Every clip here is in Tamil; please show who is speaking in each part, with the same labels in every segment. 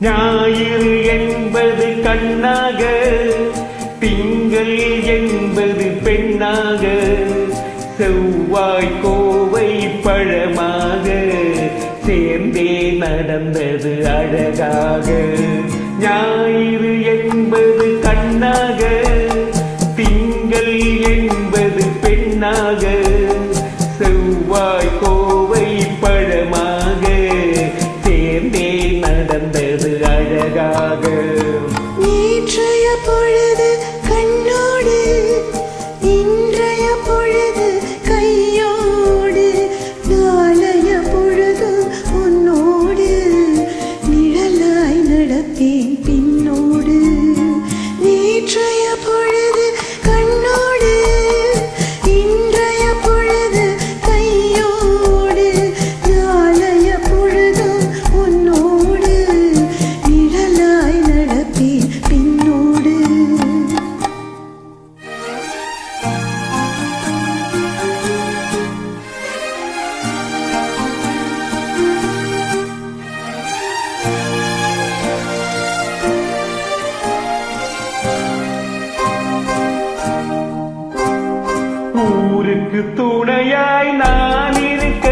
Speaker 1: ஞாயிறு என்பது கண்ணாக, திங்கள் என்பது பெண்ணாக, செவ்வாய் கோவை பழமாக சேர்ந்தே நடந்தது அழகாக. ஞாயிறு என்பது கண்ணாக, திங்கள் என்பது பெண்ணாக, செவ்வாய் கோவை பழமாக சேர்ந்தே நடந்தது அழகாக.
Speaker 2: நேற்றைய பொழுது கண்ணோடு, இன்றைய பொழுது கையோடு, நாளைய பொழுது உன்னோடு நிழலாய் நடப்பேன் பின்னோடு. நேற்றைய பொழுது கண்ணோடு, இன்றைய பொழுது கையோடு, நாளைய பொழுது உன்னோடு நிழலாய் நடப்பேன் பின்னோடு.
Speaker 1: ஊருக்கு துணையாய் நான் இருக்க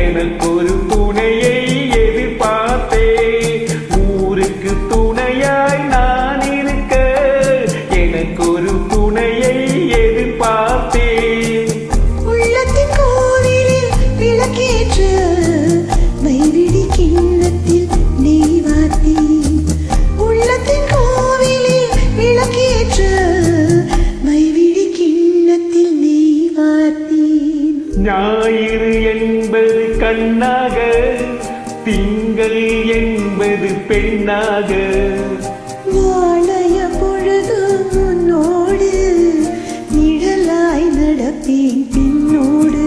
Speaker 1: எனக்கு ஒரு துணையை எதிர்பார்த்தேன். ஊருக்கு துணையாய் நான் இருக்க எனக்கு ஒரு துணையை எதிர்பார்த்தேன்.
Speaker 2: உள்ளத்தின் கோவிலில் விளக்கேற்ற மைவிழி கிண்ணத்தில் நெய் வார்த்தேன். உள்ளத்தின் கோவிலில் விளக்கேற்ற மைவிழி கிண்ணத்தில் நெய் வார்த்தேன்.
Speaker 1: ஞாயிறு என்பது கண்ணாக, திங்கள் என்பது பெண்ணாக,
Speaker 2: நாளைய பொழுது உன்னோடு நிழலாய் நடப்பேன் பின்னோடு.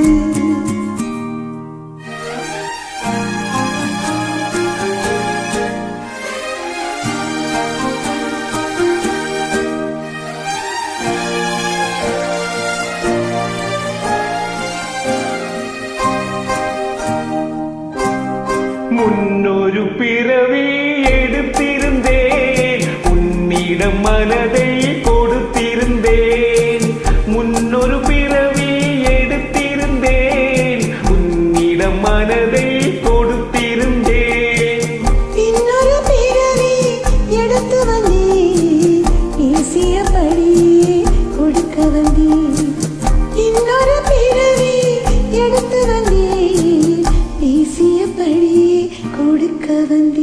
Speaker 1: முன்னொரு பிறவி எடுத்திருந்தேன், உன்னிடம் மனதை கொடுத்திருந்தேன். முன்னொரு பிறவி எடுத்திருந்தேன், உன்னிடம் மனதை கொடுத்திருந்தேன்.
Speaker 2: இன்னொரு பிறவி எடுத்து வந்தேன், பேசியபடியே கொடுக்க வந்தேன். இன்னொரு பிறவி எடுத்து வந்தேன், பேசியபடியே கொடுக்க வந்தேன்.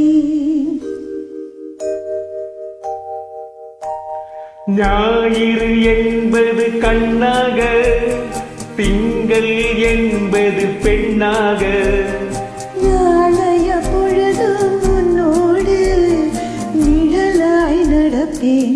Speaker 1: ஞாயிறு என்பது கண்ணாக, திங்கள் என்பது பெண்ணாக,
Speaker 2: நாளைய பொழுது உன்னோடு நிழலாய் நடப்பேன்